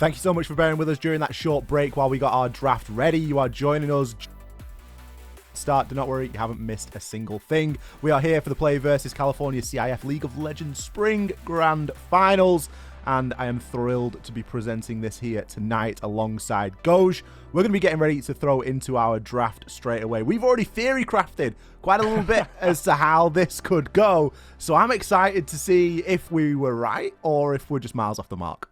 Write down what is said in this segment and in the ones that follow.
Thank you so much for bearing with us during that short break while we got our draft ready. You are joining us. Start, do not worry, you haven't missed a single thing. We are here for the PlayVS California CIF League of Legends Spring Grand Finals, and I am thrilled to be presenting this here tonight alongside Goj. We're going to be getting ready to throw into our draft straight away. We've already theory crafted quite a little bit as to how this could go, so I'm excited to see if we were right or if we're just miles off the mark.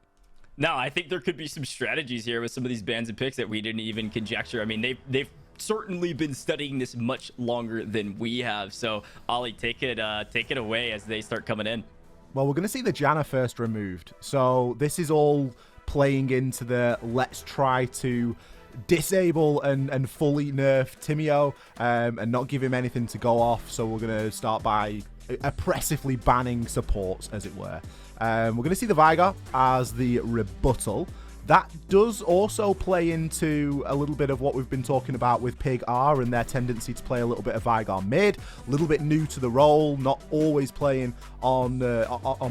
No, I think there could be some strategies here with some of these bans and picks that we didn't even conjecture. I mean, they've certainly been studying this much longer than we have. So, Ollie, take it away as they start coming in. Well, we're going to see the Janna first removed. So this is all playing into the let's try to disable and fully nerf Timio and not give him anything to go off. So we're going to start by oppressively banning supports, as it were. We're going to see the Vigar as the rebuttal. That does also play into a little bit of what we've been talking about with Pig R and their tendency to play a little bit of Vigar mid. A little bit new to the role, not always playing on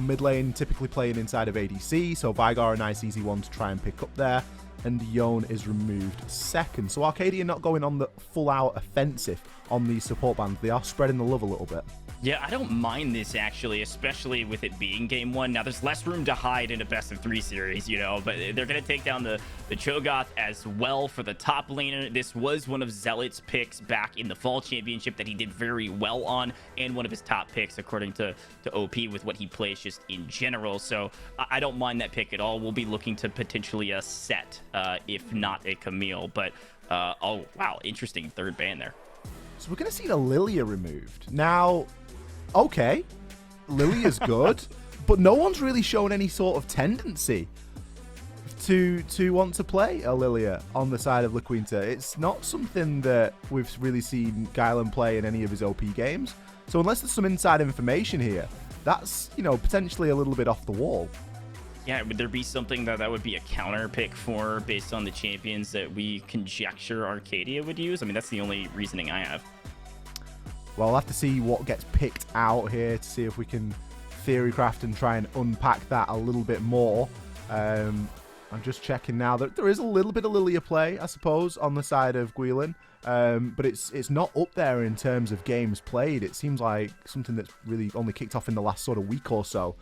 mid lane, typically playing inside of ADC. So Vigar, a nice easy one to try and pick up there. And Yone is removed second. So Arcadia not going on the full-out offensive on these support bans. They are spreading the love a little bit. Yeah, I don't mind this, actually, especially with it being game one. Now, there's less room to hide in a best-of-3 series, you know, but they're going to take down the Cho'Gath as well for the top laner. This was one of Zealot's picks back in the Fall Championship that he did very well on, and one of his top picks, according to OP, with what he plays just in general. So I don't mind that pick at all. We'll be looking to potentially a set, if not a Camille. But, oh, wow, interesting third ban there. So we're going to see the Lilia removed. Now, okay, Lilia's good, but no one's really shown any sort of tendency to want to play a Lilia on the side of La Quinta. It's not something that we've really seen Guylan play in any of his OP games. So unless there's some inside information here, that's, you know, potentially a little bit off the wall. Yeah, would there be something that would be a counter pick for based on the champions that we conjecture Arcadia would use? I mean, that's the only reasoning I have. Well, I'll have to see what gets picked out here to see if we can theory craft and try and unpack that a little bit more. I'm just checking now that there is a little bit of Lilia play, I suppose, on the side of Guilin. But it's not up there in terms of games played. It seems like something that's really only kicked off in the last sort of week or so.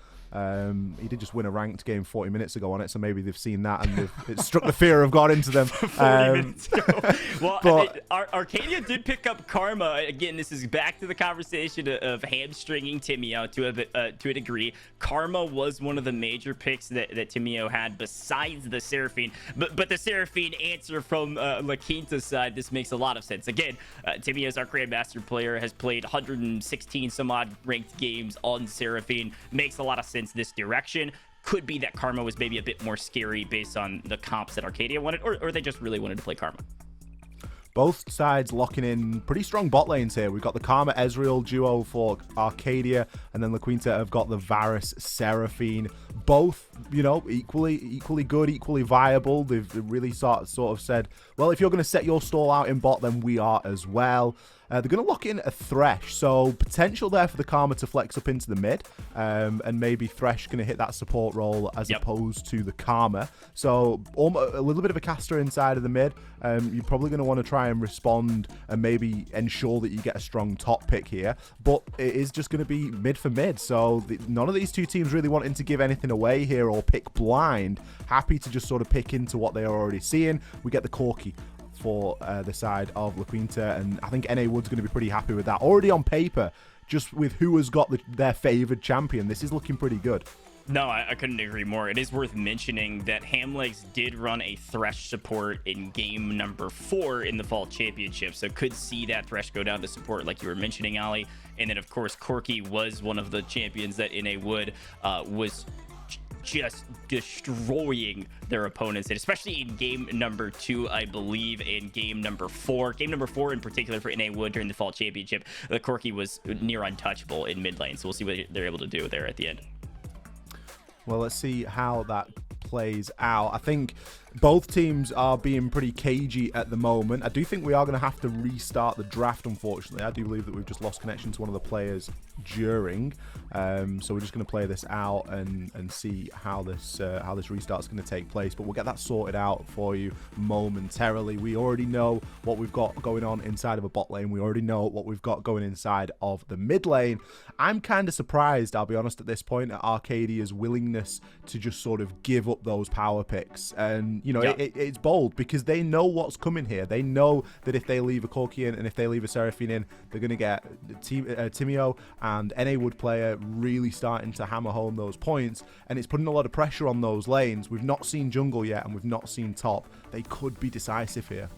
He did just win a ranked game 40 minutes ago on it, so maybe they've seen that and it struck the fear of God into them. 40 minutes ago. Well, but Arcadia did pick up Karma. Again, this is back to the conversation of hamstringing Timio to a degree. Karma was one of the major picks that Timio had besides the Seraphine. But the Seraphine answer from La Quinta's side, this makes a lot of sense. Again, Timio's our Grandmaster player, has played 116 some odd ranked games on Seraphine. Makes a lot of sense this direction. Could be that Karma was maybe a bit more scary based on the comps that Arcadia wanted, or they just really wanted to play Karma. Both sides locking in pretty strong bot lanes here. We've got the Karma Ezreal duo for Arcadia, and then La Quinta have got the Varus Seraphine. Both, you know, equally good, equally viable. They've really sort of said, well, if you're going to set your stall out in bot, then we are as well. They're going to lock in a Thresh, so potential there for the Karma to flex up into the mid, and maybe Thresh going to hit that support role as opposed to the Karma. So a little bit of a caster inside of the mid. You're probably going to want to try and respond and maybe ensure that you get a strong top pick here, but it is just going to be mid for mid. So none of these two teams really wanting to give anything away here or pick blind. Happy to just sort of pick into what they are already seeing. We get the Corki for the side of La Quinta, and I think NA Wood's going to be pretty happy with that. Already on paper, just with who has got their favoured champion, this is looking pretty good. No, I couldn't agree more. It is worth mentioning that Hamlegs did run a Thresh support in game number 4 in the Fall Championship, so could see that Thresh go down to support like you were mentioning, Ali. And then, of course, Corki was one of the champions that NA Wood was just destroying their opponents, and especially in game number 2, I believe, in game number 4 in particular for NA Wood during the Fall Championship, the Corki was near untouchable in mid lane. So we'll see what they're able to do there at the end. Well, let's see how that plays out. I think Both teams are being pretty cagey at the moment. I do think we are going to have to restart the draft, unfortunately. I do believe that we've just lost connection to one of the players during. So we're just going to play this out and see how this restart's going to take place. But we'll get that sorted out for you momentarily. We already know what we've got going on inside of a bot lane. We already know what we've got going inside of the mid lane. I'm kind of surprised, I'll be honest, at this point, at Arcadia's willingness to just sort of give up those power picks. And you know, it's bold because they know what's coming here. They know that if they leave a Corki in and if they leave a Seraphine in, they're going to get Timio and NA Wood player really starting to hammer home those points. And it's putting a lot of pressure on those lanes. We've not seen jungle yet and we've not seen top. They could be decisive here.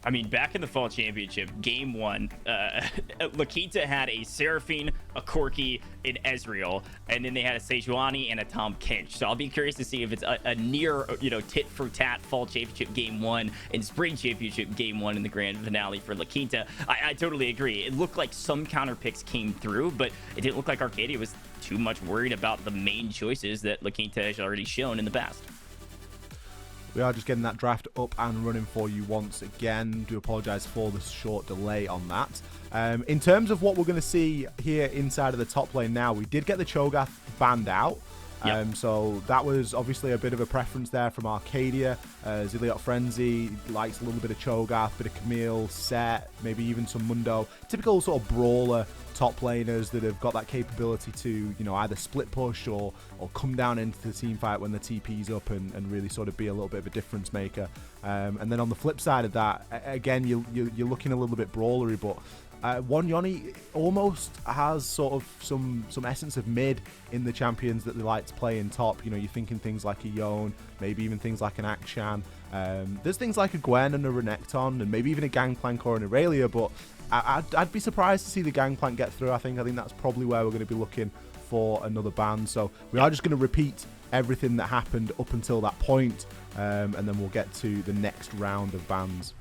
I mean, back in the Fall Championship, Game 1, Laquita had a Seraphine, a Corki, an Ezreal, and then they had a Sejuani and a Tom Kench. So I'll be curious to see if it's a near, tit-for-tat Fall Championship Game 1 and Spring Championship Game 1 in the grand finale for Laquita. I totally agree. It looked like some counter picks came through, but it didn't look like Arcadia was too much worried about the main choices that Laquita has already shown in the past. We are just getting that draft up and running for you once again. Do apologise for the short delay on that. In terms of what we're going to see here inside of the top lane now, we did get the Cho'Gath banned out. Yep. So that was obviously a bit of a preference there from Arcadia. Ziliot Frenzy likes a little bit of Cho'Gath, bit of Camille, Set, maybe even some Mundo. Typical sort of brawler top laners that have got that capability to, either split push or come down into the team fight when the TP's up and really sort of be a little bit of a difference maker. And then on the flip side of that, again, you're looking a little bit brawlery, but Wanyoni almost has sort of some essence of mid in the champions that they like to play in top. You're thinking things like a Yone, maybe even things like an Akshan. There's things like a Gwen and a Renekton, and maybe even a Gangplank or an Aurelia, but I'd be surprised to see the Gangplank get through. I think that's probably where we're going to be looking for another ban. So we are just going to repeat everything that happened up until that point, and then we'll get to the next round of bans.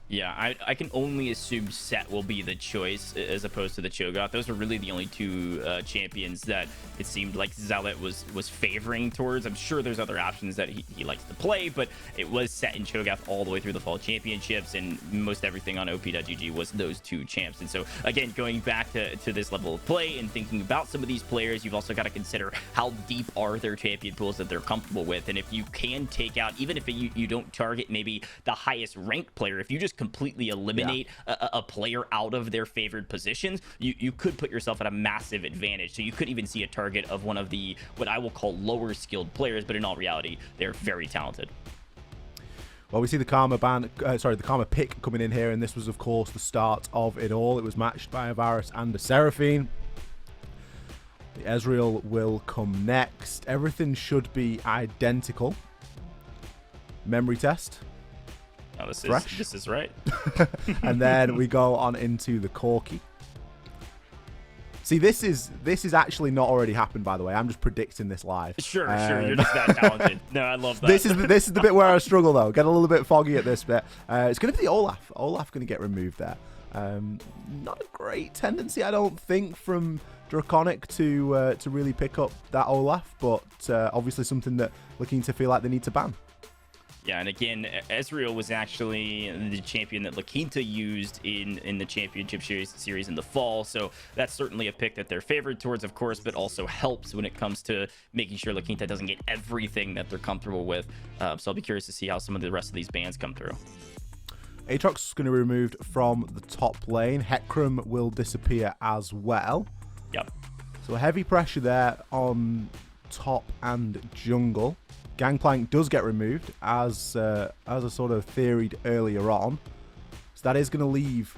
Yeah, I can only assume Set will be the choice as opposed to the Cho'Gath. Those were really the only two champions that it seemed like Zealot was favoring towards. I'm sure there's other options that he likes to play, but it was Set and Cho'Gath all the way through the Fall Championships, and most everything on OP.GG was those two champs. And so, again, going back to this level of play and thinking about some of these players, you've also got to consider how deep are their champion pools that they're comfortable with. And if you can take out, even if you don't target maybe the highest ranked player, if you just completely eliminate a player out of their favored positions, you could put yourself at a massive advantage. So you could even see a target of one of the what I will call lower skilled players, but in all reality, they're very talented. Well, we see the Karma the Karma pick coming in here, and this was, of course, the start of it all. It was matched by a Varus and a Seraphine. The Ezreal will come next. Everything should be identical. Memory test. Oh, this is right. And then we go on into the Corki. See, this is actually not already happened, by the way. I'm just predicting this live. Sure. You're just that talented. No, I love that. This is the bit where I struggle, though. Get a little bit foggy at this bit. It's going to be the Olaf. Olaf going to get removed there. Not a great tendency, I don't think, from Draconic to really pick up that Olaf, but obviously something that looking to feel like they need to ban. Yeah, and again, Ezreal was actually the champion that Laquita used in the championship series in the fall, so that's certainly a pick that they're favored towards, of course, but also helps when it comes to making sure Laquita doesn't get everything that they're comfortable with. So I'll be curious to see how some of the rest of these bans come through. Aatrox is going to be removed from the top lane. Hecarim will disappear as well. Yep. So heavy pressure there on top and jungle. Gangplank does get removed, as I sort of theoried earlier on. So that is going to leave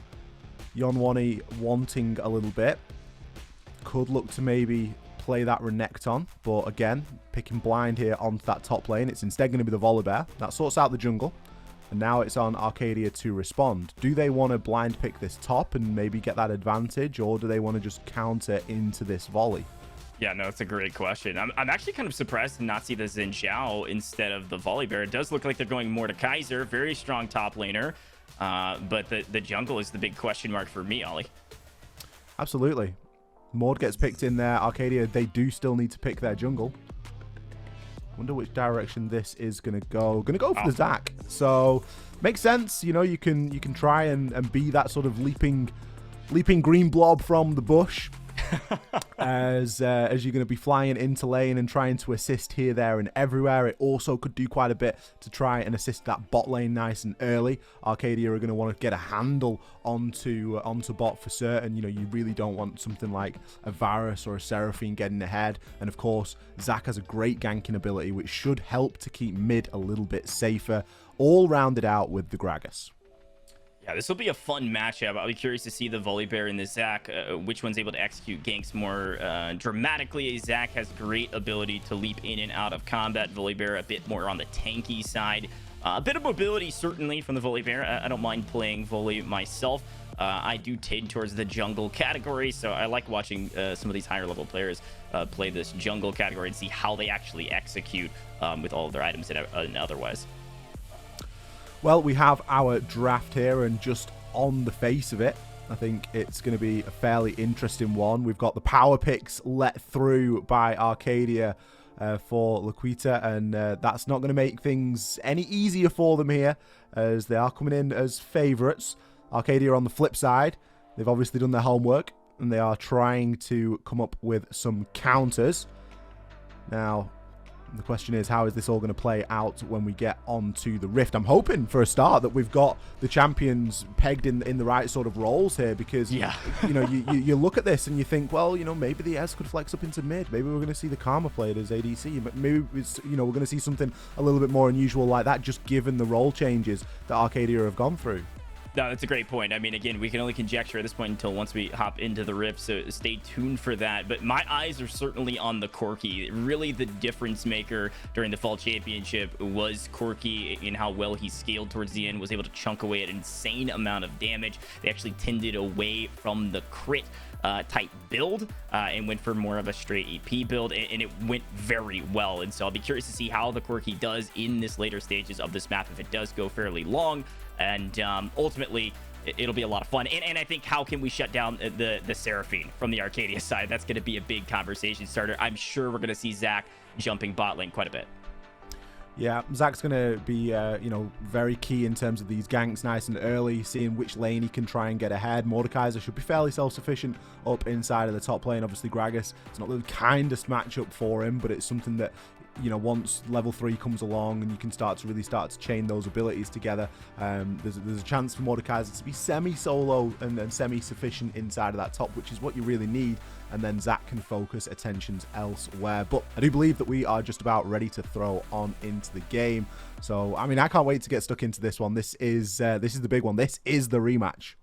Yonwani wanting a little bit. Could look to maybe play that Renekton, but again, picking blind here onto that top lane. It's instead going to be the Volibear. That sorts out the jungle. And now it's on Arcadia to respond. Do they want to blind pick this top and maybe get that advantage, or do they want to just counter into this volley? Yeah, no, it's a great question. I'm actually kind of surprised to not see the Xin Zhao instead of the Volibear. It does look like they're going more to Kaiser. Very strong top laner. But the jungle is the big question mark for me, Ollie. Absolutely. Maud gets picked in there. Arcadia, they do still need to pick their jungle. Wonder which direction this is gonna go. Gonna go for the Zac. So makes sense. You know, you can try and be that sort of leaping green blob from the bush. as you're going to be flying into lane and trying to assist here, there, and everywhere. It also could do quite a bit to try and assist that bot lane nice and early. Arcadia are going to want to get a handle onto bot for certain. You know, you really don't want something like a Varus or a Seraphine getting ahead. And of course, Zac has a great ganking ability, which should help to keep mid a little bit safer, all rounded out with the Gragas. Yeah, this will be a fun matchup. I'll be curious to see the Volibear and the Zac, which one's able to execute ganks more dramatically. Zac has great ability to leap in and out of combat. Volibear a bit more on the tanky side. A bit of mobility, certainly, from the Volibear. I don't mind playing Voli myself. I do tend towards the jungle category, so I like watching some of these higher level players play this jungle category and see how they actually execute with all of their items and otherwise. Well, we have our draft here, and just on the face of it, I think it's going to be a fairly interesting one. We've got the power picks let through by Arcadia for Laquita, and that's not going to make things any easier for them here, as they are coming in as favourites. Arcadia on the flip side, they've obviously done their homework, and they are trying to come up with some counters. Now, the question is, how is this all going to play out when we get onto the Rift? I'm hoping for a start that we've got the champions pegged in the right sort of roles here, because you know, you look at this and you think, well, you know, maybe the S could flex up into mid. Maybe we're going to see the Karma played as ADC. But maybe it's, you know, we're going to see something a little bit more unusual like that, just given the role changes that Arcadia have gone through. No, that's a great point. I mean, again, we can only conjecture at this point until once we hop into the Rift, so stay tuned for that. But my eyes are certainly on the Corki. Really, the difference maker during the Fall Championship was Corki in how well he scaled towards the end, was able to chunk away an insane amount of damage. They actually tended away from the crit type build and went for more of a straight AP build, and it went very well. And so I'll be curious to see how the Corki does in this later stages of this map, if it does go fairly long. And ultimately, it'll be a lot of fun. And I think, how can we shut down the Seraphine from the Arcadia side? That's going to be a big conversation starter. I'm sure we're going to see Zac jumping bot lane quite a bit. Yeah, Zac's going to be, you know, very key in terms of these ganks nice and early, seeing which lane he can try and get ahead. Mordekaiser should be fairly self-sufficient up inside of the top lane. Obviously, Gragas, it's not the kindest matchup for him, but it's something that, you know, once level 3 comes along and you can really start to chain those abilities together, there's a chance for Mordekaiser to be semi-solo and semi-sufficient inside of that top, which is what you really need. And then Zac can focus attentions elsewhere. But I do believe that we are just about ready to throw on into the game. So, I mean, I can't wait to get stuck into this one. This is the big one. This is the rematch.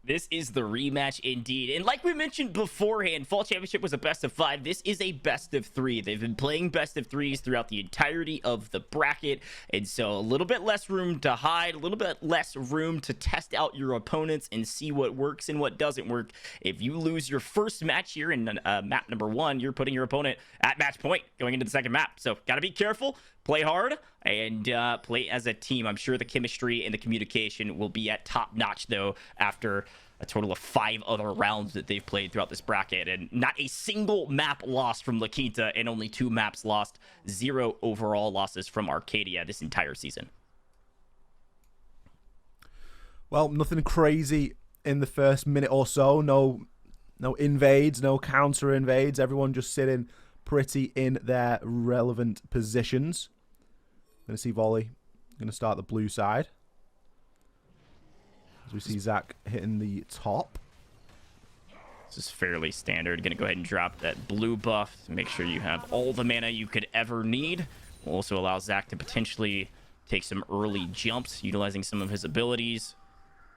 This is the rematch indeed. And like we mentioned beforehand, Fall Championship was a best of 5. This is a best of 3. They've been playing best of 3s throughout the entirety of the bracket. And so a little bit less room to hide, a little bit less room to test out your opponents and see what works and what doesn't work. If you lose your first match here in map number 1, you're putting your opponent at match point going into the second map. So got to be careful. Play hard and play as a team. I'm sure the chemistry and the communication will be at top notch, though, after a total of 5 other rounds that they've played throughout this bracket, and not a single map lost from La Quinta, and only 2 maps lost. 0 overall losses from Arcadia this entire season. Well, nothing crazy in the first minute or so. No invades, no counter invades. Everyone just sitting pretty in their relevant positions. Going to see Volley. Going to start the blue side. As we see Zac hitting the top. This is fairly standard. Going to go ahead and drop that blue buff to make sure you have all the mana you could ever need. Will also allow Zac to potentially take some early jumps, utilizing some of his abilities.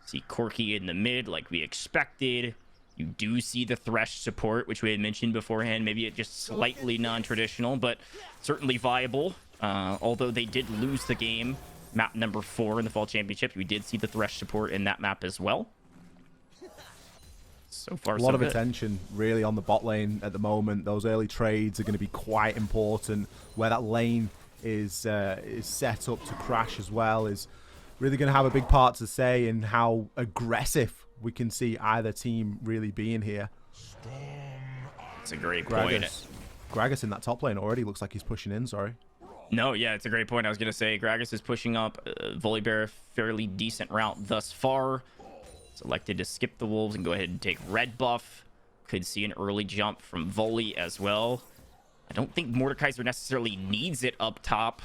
See Corki in the mid like we expected. You do see the Thresh support, which we had mentioned beforehand. Maybe it just slightly non-traditional, but certainly viable. Although they did lose the game, map number 4 in the Fall Championship, we did see the Thresh support in that map as well. So far, a lot of attention really on the bot lane at the moment. Those early trades are going to be quite important. Where that lane is set up to crash as well is really going to have a big part to say in how aggressive we can see either team really being here. It's a great point. Gragas in that top lane already looks like he's pushing in, sorry. No, yeah, it's a great point. I was going to say Gragas is pushing up. Volibear, fairly decent route thus far. Selected to skip the wolves and go ahead and take red buff. Could see an early jump from Volley as well. I don't think Mordekaiser necessarily needs it up top.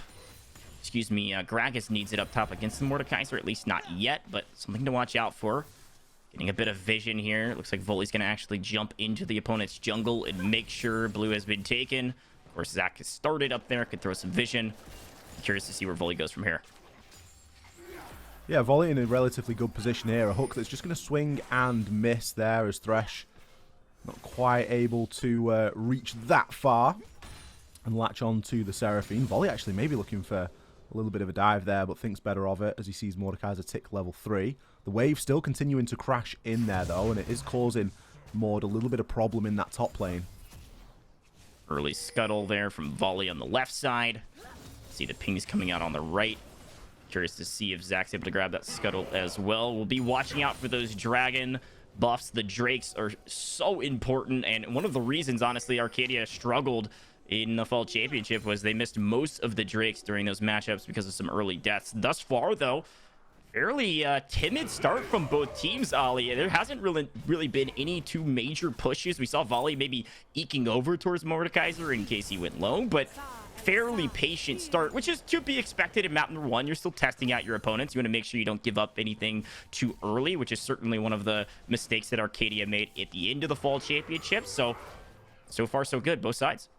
Excuse me, Gragas needs it up top against the Mordekaiser, at least not yet, but something to watch out for. Getting a bit of vision here. Looks like Volley's going to actually jump into the opponent's jungle and make sure blue has been taken. Of course, Zach has started up there. Could throw some vision. Curious to see where Volley goes from here. Yeah, Volley in a relatively good position here. A hook that's just going to swing and miss there as Thresh not quite able to reach that far and latch on to the Seraphine. Volley actually maybe looking for a little bit of a dive there, but thinks better of it as he sees Mordekaiser tick level 3. The wave still continuing to crash in there, though, and it is causing Mord a little bit of problem in that top lane. Early scuttle there from Volley on the left side. See the pings coming out on the right. Curious to see if Zach's able to grab that scuttle as well. We'll be watching out for those dragon buffs. The Drakes are so important, and one of the reasons, honestly, Arcadia struggled in the Fall Championship was they missed most of the Drakes during those matchups because of some early deaths. Thus far, though, fairly timid start from both teams, Ali. There hasn't really been any two major pushes. We saw Volley maybe eking over towards Mordekaiser in case he went low, but fairly patient start, which is to be expected in map number 1. You're still testing out your opponents. You want to make sure you don't give up anything too early, which is certainly one of the mistakes that Arcadia made at the end of the Fall Championship. So far, so good, both sides.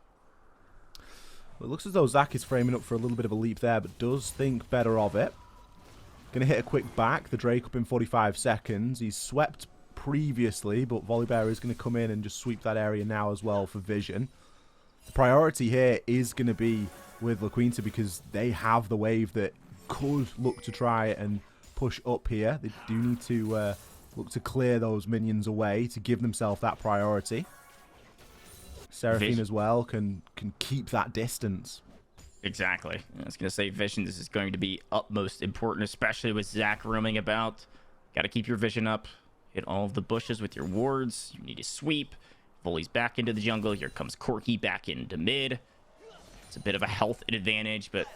Well, it looks as though Zach is framing up for a little bit of a leap there, but does think better of it. Going to hit a quick back. The Drake up in 45 seconds. He's swept previously, but Volibear is going to come in and just sweep that area now as well for vision. The priority here is going to be with La Quinta because they have the wave that could look to try and push up here. They do need to look to clear those minions away to give themselves that priority. Seraphine as well can keep that distance. Exactly. I was going to say vision. This is going to be utmost important, especially with Zach roaming about. Got to keep your vision up. Hit all of the bushes with your wards. You need to sweep. Volley's back into the jungle. Here comes Corki back into mid. It's a bit of a health advantage, but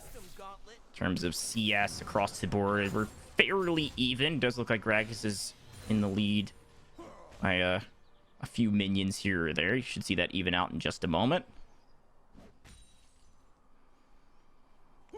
in terms of CS across the board, we're fairly even. Does look like Gragas is in the lead by a few minions here or there. You should see that even out in just a moment.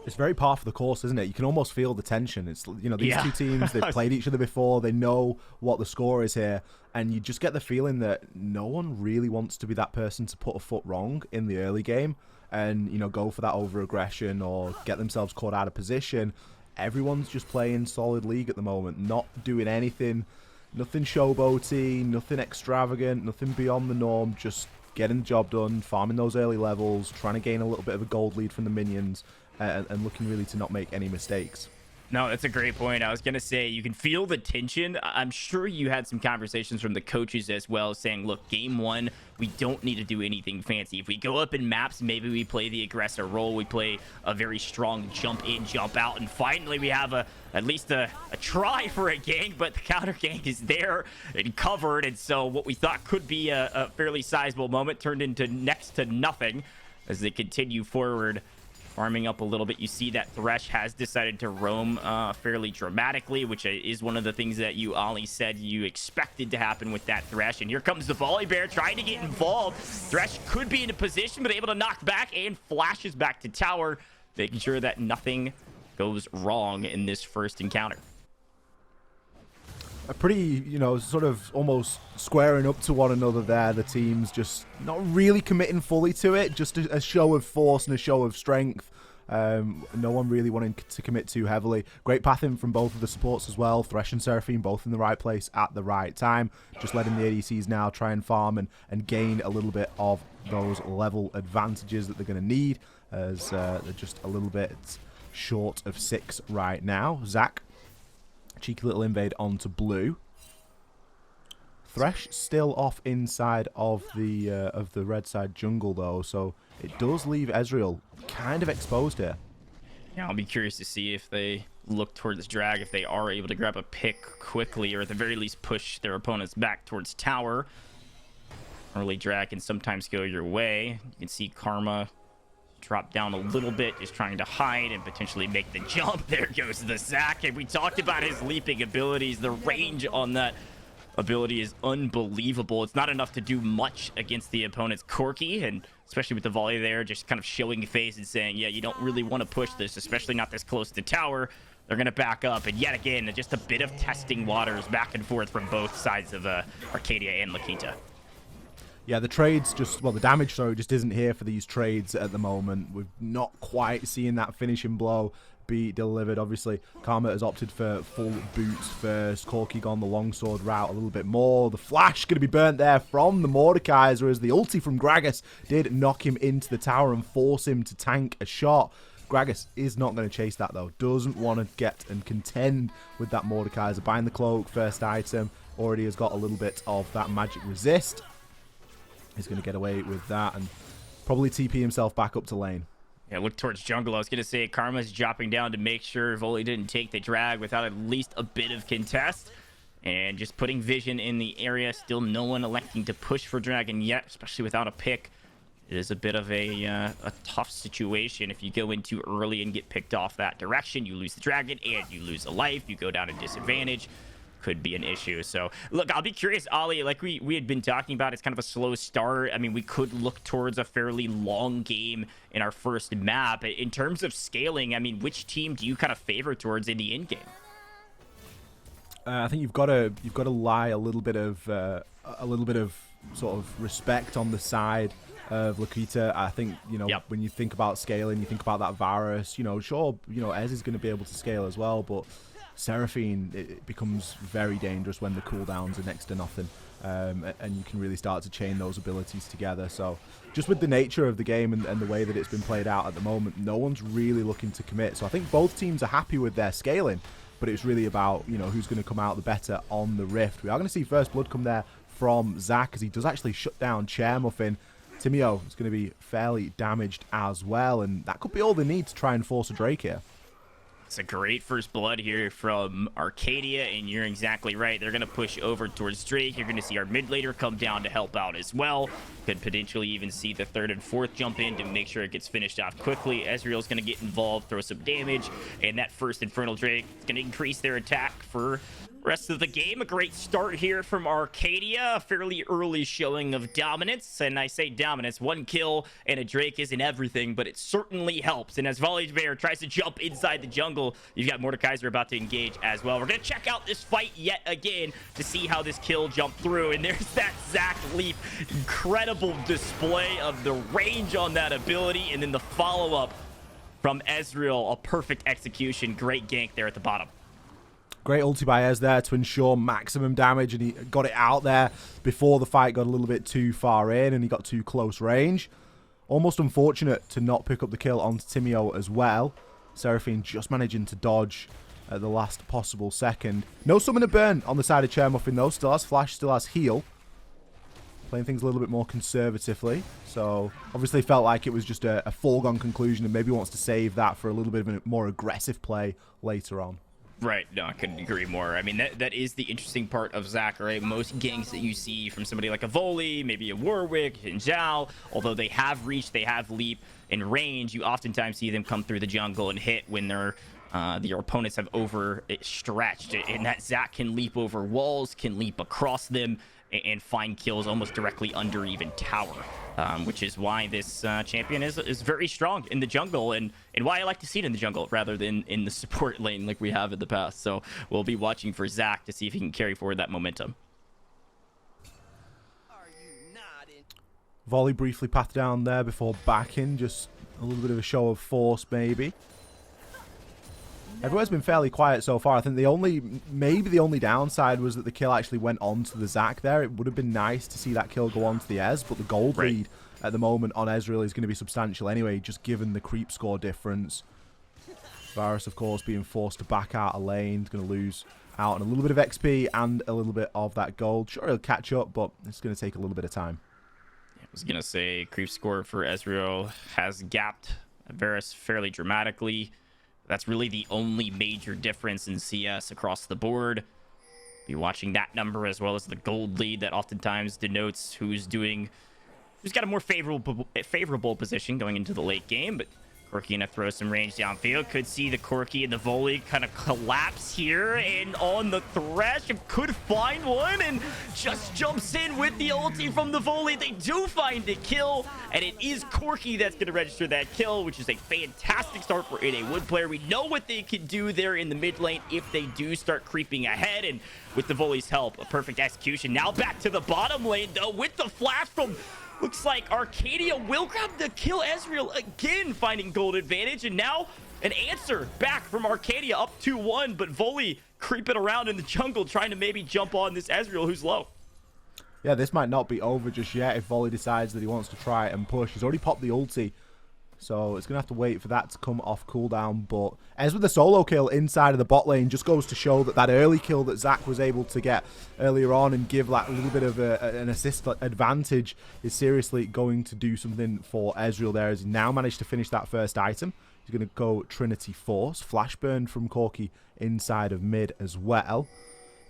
It's very par for the course, isn't it? You can almost feel the tension. It's, you know, these two teams, they've played each other before. They know what the score is here. And you just get the feeling that no one really wants to be that person to put a foot wrong in the early game and, you know, go for that over-aggression or get themselves caught out of position. Everyone's just playing solid league at the moment, not doing anything, nothing showboaty, nothing extravagant, nothing beyond the norm, just getting the job done, farming those early levels, trying to gain a little bit of a gold lead from the minions. And looking really to not make any mistakes. No, that's a great point. I was going to say, you can feel the tension. I'm sure you had some conversations from the coaches as well saying, look, game 1, we don't need to do anything fancy. If we go up in maps, maybe we play the aggressor role. We play a very strong jump in, jump out. And finally, we have at least a try for a gank, but the counter gank is there and covered. And so what we thought could be a fairly sizable moment turned into next to nothing as they continue forward. Farming up a little bit. You see that Thresh has decided to roam fairly dramatically, which is one of the things that you, Ali, said you expected to happen with that Thresh. And here comes the Volibear trying to get involved. Thresh could be in a position, but able to knock back and flashes back to tower, making sure that nothing goes wrong in this first encounter. A pretty, you know, sort of almost squaring up to one another there. The teams just not really committing fully to it, just a show of force and a show of strength. No one really wanting to commit too heavily. Great pathing from both of the supports as well. Thresh and Seraphine both in the right place at the right time. Just letting the ADCs now try and farm and gain a little bit of those level advantages that they're going to need, as they're just a little bit short of 6 right now. Zach, cheeky little invade onto blue. Thresh still off inside of the red side jungle though, so it does leave Ezreal kind of exposed here. Yeah, I'll be curious to see if they look towards drag, if they are able to grab a pick quickly, or at the very least push their opponents back towards tower. Early drag can sometimes go your way. You can see Karma drop down a little bit, just trying to hide and potentially make the jump. There goes the Zac, and we talked about his leaping abilities. The range on that ability is unbelievable. It's not enough to do much against the opponent's Corki, and especially with the volley there, just kind of showing face and saying, yeah, you don't really want to push this, especially not this close to tower. They're going to back up, and yet again, just a bit of testing waters back and forth from both sides of Arcadia and La Quinta. Yeah, the trades just, well, the damage, sorry, just isn't here for these trades at the moment. We're not quite seeing that finishing blow be delivered. Obviously, Karma has opted for full boots first. Corki gone the longsword route a little bit more. The flash going to be burnt there from the Mordekaiser as the ulti from Gragas did knock him into the tower and force him to tank a shot. Gragas is not going to chase that, though. Doesn't want to get and contend with that Mordekaiser. Buying the cloak, first item, already has got a little bit of that magic resist. He's going to get away with that and probably TP himself back up to lane. Yeah, look towards jungle. I was going to say Karma's dropping down to make sure Volley didn't take the drag without at least a bit of contest. And just putting vision in the area. Still no one electing to push for dragon yet, especially without a pick. It is a bit of a tough situation. If you go in too early and get picked off that direction, you lose the dragon and you lose a life. You go down a disadvantage. Could be an issue. So look, I'll be curious, Ollie, like we had been talking about, it's kind of a slow start. I mean, we could look towards a fairly long game in our first map. In terms of scaling, I mean, which team do you kind of favor towards in the end game? I think you've got to lie a little bit of sort of respect on the side of La Quinta. I think, you know, when you think about scaling, you think about that Varus, you know, sure, you know, Ez is going to be able to scale as well, but Seraphine, it becomes very dangerous when the cooldowns are next to nothing, and you can really start to chain those abilities together. So just with the nature of the game and the way that it's been played out at the moment, no one's really looking to commit. So I think both teams are happy with their scaling, but it's really about, you know, who's going to come out the better on the Rift. We are going to see first blood come there from Zac, as he does actually shut down Chairmuffin. Timio is going to be fairly damaged as well, and that could be all they need to try and force a Drake here. It's a great first blood here from Arcadia, and you're exactly right. They're going to push over towards Drake. You're going to see our mid laner come down to help out as well. Could potentially even see the third and fourth jump in to make sure it gets finished off quickly. Ezreal's going to get involved, throw some damage, and that first Infernal Drake is going to increase their attack for rest of the game. A great start here from Arcadia. A fairly early showing of dominance, and I say dominance, one kill and a Drake isn't everything, but it certainly helps. And as Volibear tries to jump inside the jungle, you've got Mordekaiser about to engage as well. We're gonna check out this fight yet again to see how this kill jumped through, and there's that Zac leap. Incredible display of the range on that ability, and then the follow-up from Ezreal, a perfect execution. Great gank there at the bottom. Great ulti by Ez there to ensure maximum damage, and he got it out there before the fight got a little bit too far in and he got too close range. Almost unfortunate to not pick up the kill onto Timio as well. Seraphine just managing to dodge at the last possible second. No summoner burn on the side of Chairmuffin though. Still has flash, still has heal. Playing things a little bit more conservatively. So obviously felt like it was just a foregone conclusion and maybe wants to save that for a little bit of a more aggressive play later on. Right, no, I couldn't agree more. I mean, that is the interesting part of Zac, right? Most ganks that you see from somebody like a Volley, maybe a Warwick, and Zhao, although they have reach, they have leap and range, you oftentimes see them come through the jungle and hit when they're your opponents have overstretched. And that Zac can leap over walls, can leap across them, and find kills almost directly under even tower, which is why this champion is very strong in the jungle, and why I like to see it in the jungle rather than in the support lane like we have in the past. So we'll be watching for Zac to see if he can carry forward that momentum. Volley briefly pathed down there before backing, just a little bit of a show of force maybe. Everywhere's been fairly quiet so far. I think maybe the only downside was that the kill actually went on to the Zac there. It would have been nice to see that kill go on to the Ez, but the gold lead at the moment on Ezreal is going to be substantial anyway, just given the creep score difference. Varus, of course, being forced to back out a lane, going to lose out on a little bit of XP and a little bit of that gold. Sure, he'll catch up, but it's going to take a little bit of time. I was going to say creep score for Ezreal has gapped Varus fairly dramatically. That's really the only major difference in CS across the board. Be watching that number as well as the gold lead that oftentimes denotes who's doing who's got a more favorable position going into the late game, but Corki gonna throw some range downfield. Could see the Corki and the volley kind of collapse here, and on the thresh, could find one and just jumps in with the ulti from the volley. They do find a kill, and it is Corki that's gonna register that kill, which is a fantastic start for a Wood player. We know what they can do there in the mid lane if they do start creeping ahead, and with the volley's help, a perfect execution. Now back to the bottom lane though with the flash from, looks like Arcadia will grab the kill. Ezreal again finding gold advantage, and now an answer back from Arcadia up 2-1, but Volley creeping around in the jungle trying to maybe jump on this Ezreal who's low. Yeah, this might not be over just yet if Volley decides that he wants to try and push. He's already popped the ulti, so it's going to have to wait for that to come off cooldown. But as with the solo kill inside of the bot lane, just goes to show that that early kill that Zach was able to get earlier on and give like a little bit of an assist advantage is seriously going to do something for Ezreal there, as he now managed to finish that first item. He's going to go Trinity Force. Flash burn from Corki inside of mid as well.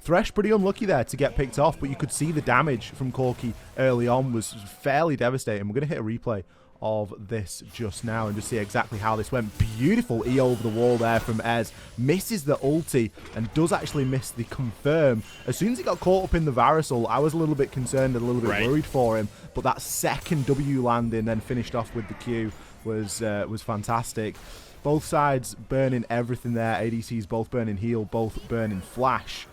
Thresh pretty unlucky there to get picked off, but you could see the damage from Corki early on was fairly devastating. We're going to hit a replay of this just now and just see exactly how this went. Beautiful E over the wall there from Ez. Misses the ulti and does actually miss the confirm. As soon as he got caught up in the Varusol, I was a little bit concerned, a little bit worried for him, but that second W landing then finished off with the Q was fantastic. Both sides burning everything there. ADCs both burning heal, both burning flash.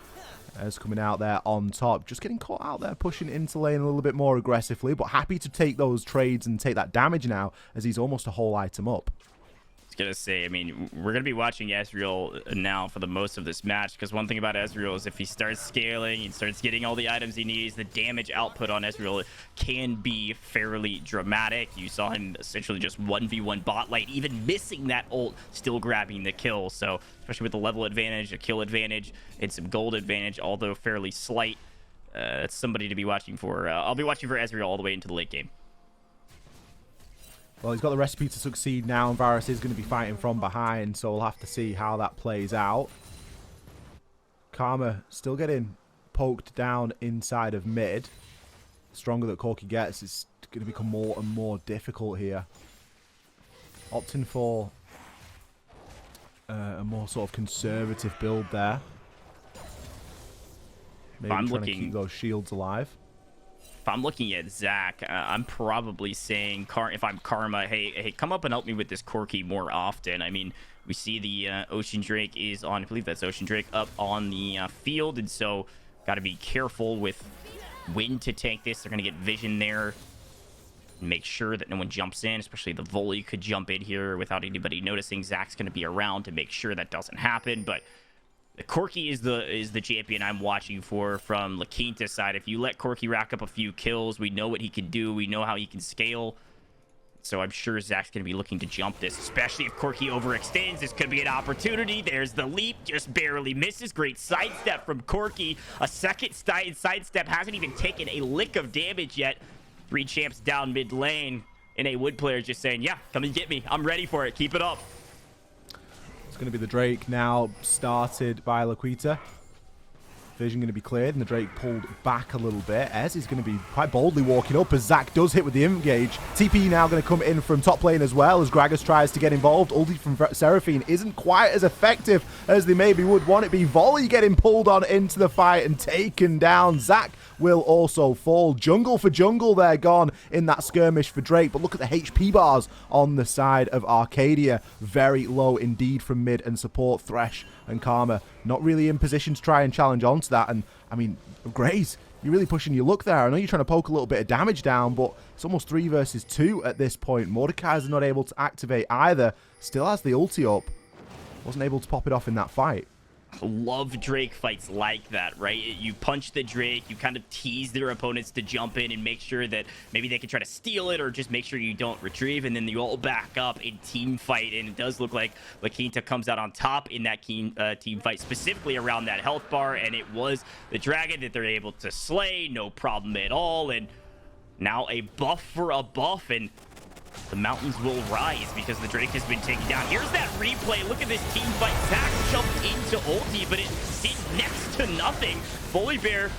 As coming out there on top, just getting caught out there, pushing into lane a little bit more aggressively, but happy to take those trades and take that damage now, as he's almost a whole item up. I was gonna say, I mean, we're gonna be watching Ezreal now for the most of this match, because one thing about Ezreal is if he starts scaling, he starts getting all the items he needs, the damage output on Ezreal can be fairly dramatic. You saw him essentially just 1v1 bot lane, even missing that ult, still grabbing the kill. So especially with the level advantage, a kill advantage, and some gold advantage, although fairly slight, that's somebody to be watching for. I'll be watching for Ezreal all the way into the late game. Well, he's got the recipe to succeed now, and Varus is going to be fighting from behind, so we'll have to see how that plays out. Karma still getting poked down inside of mid. The stronger that Corki gets, it's going to become more and more difficult here. Opting for a more sort of conservative build there. Maybe trying to keep those shields alive. If I'm looking at Zach, I'm probably saying, if I'm Karma, hey, come up and help me with this Corki more often. I mean, we see the Ocean Drake is on, I believe that's Ocean Drake, up on the field, and so got to be careful with when to take this. They're going to get vision there. Make sure that no one jumps in, especially the volley could jump in here without anybody noticing. Zach's going to be around to make sure that doesn't happen, but Corki is the champion I'm watching for from La Quinta's side. If you let Corki rack up a few kills, we know what he can do. We know how he can scale. So I'm sure Zach's going to be looking to jump this, especially if Corki overextends. This could be an opportunity. There's the leap, just barely misses. Great sidestep from Corki. A second sidestep, hasn't even taken a lick of damage yet. 3 champs down mid lane, and a Wood player just saying, yeah, come and get me. I'm ready for it. Keep it up. It's going to be the Drake now started by Laquita. Vision going to be cleared, and the Drake pulled back a little bit. Ez is going to be quite boldly walking up as Zach does hit with the engage. TP now going to come in from top lane as well as Gragas tries to get involved. Ulti from Seraphine isn't quite as effective as they maybe would want it be. Volley getting pulled on into the fight and taken down. Zach will also fall. Jungle for jungle there gone in that skirmish for Drake. But look at the HP bars on the side of Arcadia. Very low indeed from mid and support. Thresh and Karma not really in position to try and challenge onto that. And I mean, Graze, you're really pushing your luck there. I know you're trying to poke a little bit of damage down, but it's almost 3 versus 2 at this point. Mordekaiser's not able to activate either. Still has the ulti up. Wasn't able to pop it off in that fight. Love Drake fights like that, right? You punch the Drake, you kind of tease their opponents to jump in and make sure that maybe they can try to steal it or just make sure you don't retrieve, and then you all back up in team fight. And it does look like La Quinta comes out on top in that team fight, specifically around that health bar, and it was the dragon that they're able to slay, no problem at all. And now a buff for a buff, and the mountains will rise because the Drake has been taken down. Here's that replay. Look at this team fight. Zach jumped into ulti, but it did next to nothing. Bully Bear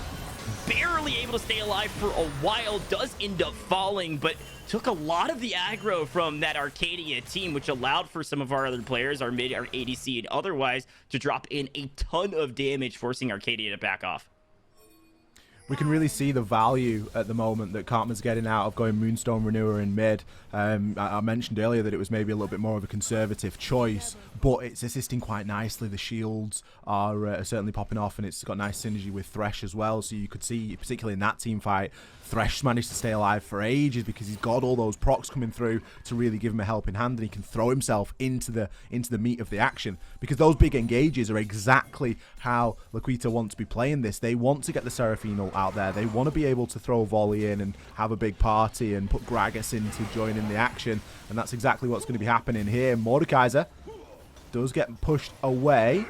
barely able to stay alive for a while, does end up falling, but took a lot of the aggro from that Arcadia team, which allowed for some of our other players, our mid, our ADC, and otherwise, to drop in a ton of damage, forcing Arcadia to back off. We can really see the value at the moment that Karma's getting out of going Moonstone Renewer in mid. I mentioned earlier that it was maybe a little bit more of a conservative choice, but it's assisting quite nicely. The shields are certainly popping off, and it's got nice synergy with Thresh as well. So you could see, particularly in that team fight, Thresh managed to stay alive for ages because he's got all those procs coming through to really give him a helping hand, and he can throw himself into the meat of the action, because those big engages are exactly how Laquita want to be playing this. They want to get the Seraphine ult out there. They want to be able to throw a volley in and have a big party and put Gragas in to join in the action, and that's exactly what's going to be happening here. Mordekaiser does get pushed away.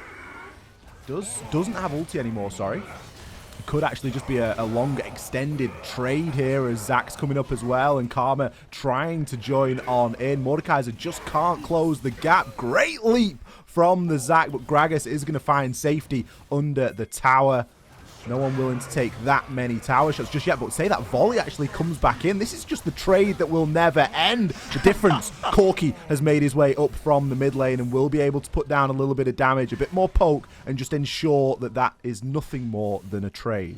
Doesn't have ulti anymore, sorry. It could actually just be a long extended trade here as Zach's coming up as well, and Karma trying to join on in. Mordekaiser just can't close the gap. Great leap from the Zach, but Gragas is going to find safety under the tower. No one willing to take that many tower shots just yet, but say that volley actually comes back in. This is just the trade that will never end. The difference, Corki has made his way up from the mid lane and will be able to put down a little bit of damage, a bit more poke, and just ensure that that is nothing more than a trade.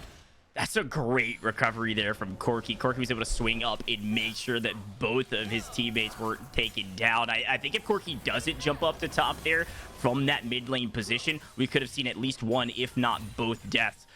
That's a great recovery there from Corki. Corki was able to swing up and make sure that both of his teammates weren't taken down. I think if Corki doesn't jump up the top there from that mid lane position, we could have seen at least one, if not both, deaths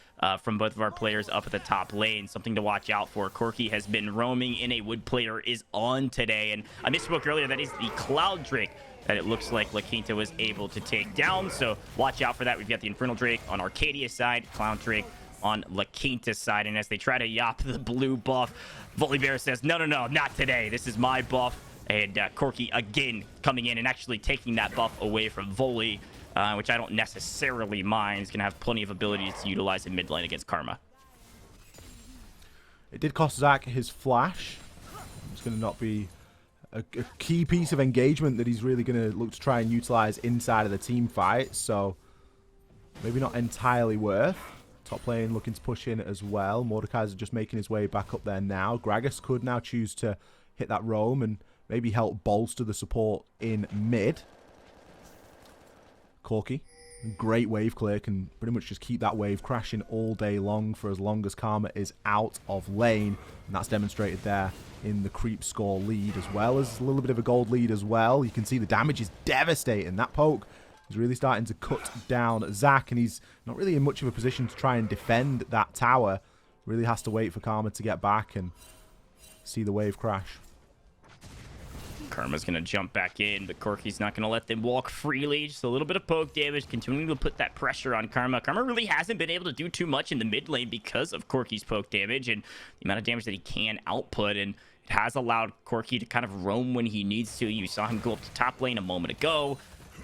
from both of our players up at the top lane. Something to watch out for. Corki has been roaming in a wood player is on today, and I misspoke earlier. That is the Cloud Drake that it looks like La Quinta was able to take down, so watch out for that. We've got the Infernal Drake on Arcadia side, Cloud Drake on La Quinta side, and as they try to yop the blue buff, Volibear says, no, not today. This is my buff. And Corki again coming in and actually taking that buff away from Volley, which I don't necessarily mind. He's going to have plenty of abilities to utilize in mid lane against Karma. It did cost Zach his flash. It's going to not be a key piece of engagement that he's really going to look to try and utilize inside of the team fight. So maybe not entirely worth. Top lane looking to push in as well. Mordekaiser just making his way back up there now. Gragas could now choose to hit that roam and maybe help bolster the support in mid. Corki, great wave clear, can pretty much just keep that wave crashing all day long for as long as Karma is out of lane. And that's demonstrated there in the creep score lead, as well as a little bit of a gold lead as well. You can see the damage is devastating. That poke is really starting to cut down Zach, and he's not really in much of a position to try and defend that tower. Really has to wait for Karma to get back and see the wave crash. Karma's going to jump back in, but Corki's not going to let them walk freely. Just a little bit of poke damage, continuing to put that pressure on Karma. Karma really hasn't been able to do too much in the mid lane because of Corki's poke damage and the amount of damage that he can output, and it has allowed Corki to kind of roam when he needs to. You saw him go up to top lane a moment ago.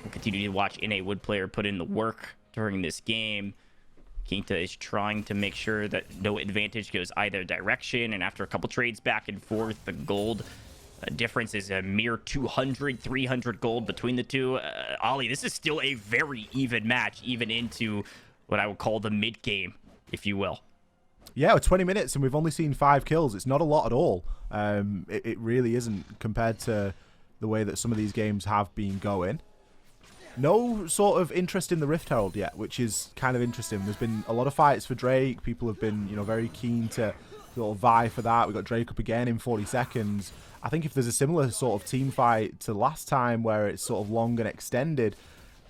We'll continue to watch NA Wood player put in the work during this game. Quinta is trying to make sure that no advantage goes either direction, and after a couple trades back and forth, the gold difference is a mere 200, 300 gold between the two. Ollie, this is still a very even match, even into what I would call the mid game, if you will. Yeah, we're 20 minutes and we've only seen 5 kills. It's not a lot at all. It really isn't compared to the way that some of these games have been going. No sort of interest in the Rift Herald yet, which is kind of interesting. There's been a lot of fights for Drake. People have been, very keen to sort of vie for that. We got Drake up again in 40 seconds. I think if there's a similar sort of team fight to last time where it's sort of long and extended,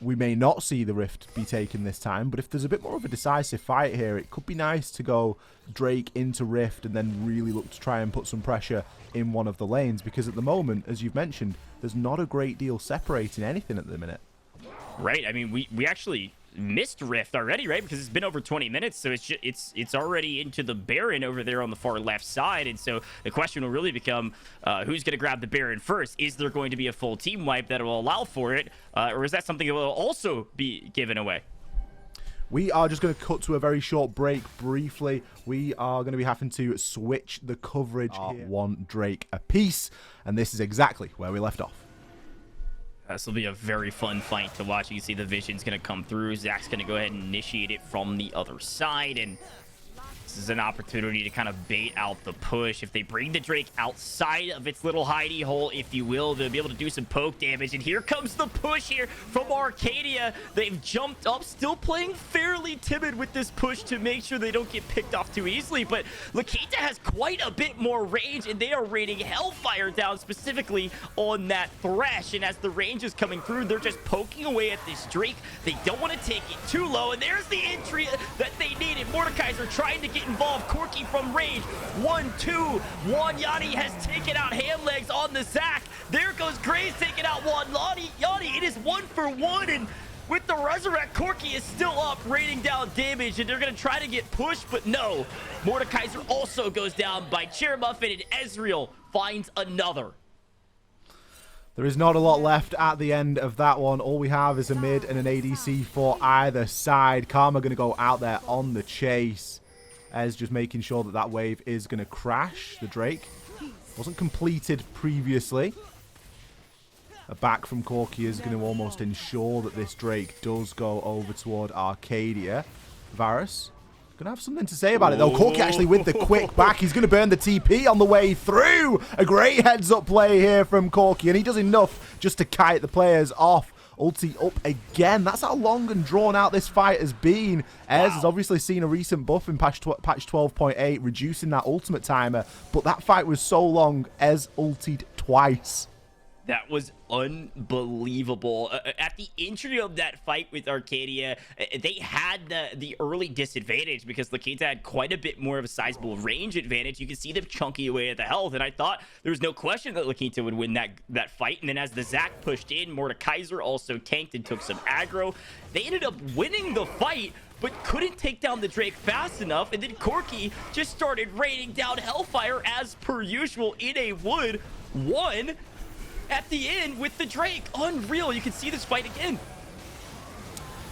we may not see the Rift be taken this time. But if there's a bit more of a decisive fight here, it could be nice to go Drake into Rift and then really look to try and put some pressure in one of the lanes. Because at the moment, as you've mentioned, there's not a great deal separating anything at the minute. Right. I mean, we actually missed Rift already, right? Because it's been over 20 minutes, so it's already into the Baron over there on the far left side. And so the question will really become who's going to grab the Baron first? Is there going to be a full team wipe that will allow for it, or is that something that will also be given away? We are just going to cut to a very short break briefly. We are going to be having to switch the coverage here. One Drake apiece, and this is exactly where we left off. This will be a very fun fight to watch. You can see the vision's going to come through. Zach's going to go ahead and initiate it from the other side. And this is an opportunity to kind of bait out the push. If they bring the Drake outside of its little hidey hole, if you will, they'll be able to do some poke damage. And here comes the push here from Arcadia. They've jumped up, still playing fairly timid with this push to make sure they don't get picked off too easily. But Lakita has quite a bit more range, and they are raining Hellfire down specifically on that Thresh. And as the range is coming through, they're just poking away at this Drake. They don't want to take it too low, and there's the entry that they needed. Mordekaiser trying to get involved. Corki from range. 1-2. Yanni has taken out Hamlegs on the Zac. There goes Graves taking out Yanni. It is 1-for-1, and with the Resurrect, Corki is still up, raining down damage, and they're going to try to get pushed, but no. Mordekaiser also goes down by Chair Muffin, and Ezreal finds another. There is not a lot left at the end of that one. All we have is a mid and an ADC for either side. Karma going to go out there on the chase. Ez just making sure that that wave is going to crash. The Drake wasn't completed previously. A back from Corki is going to almost ensure that this Drake does go over toward Arcadia. Varus gonna have something to say about it though. Corki actually with the quick back. He's gonna burn the TP on the way through. A great heads up play here from Corki, and he does enough just to kite the players off. Ulti up again. That's how long and drawn out this fight has been. Ez has obviously seen a recent buff in patch 12.8, reducing that ultimate timer, but that fight was so long, Ez ultied twice. That was unbelievable. At the entry of that fight with Arcadia, they had the early disadvantage because Lakita had quite a bit more of a sizable range advantage. You can see them chunky away at the health, and I thought there was no question that Lakita would win that fight. And then as the Zac pushed in, Mordekaiser also tanked and took some aggro. They ended up winning the fight, but couldn't take down the Drake fast enough. And then Corki just started raining down Hellfire as per usual in a wood. Won at the end with the Drake. Unreal. You can see this fight again.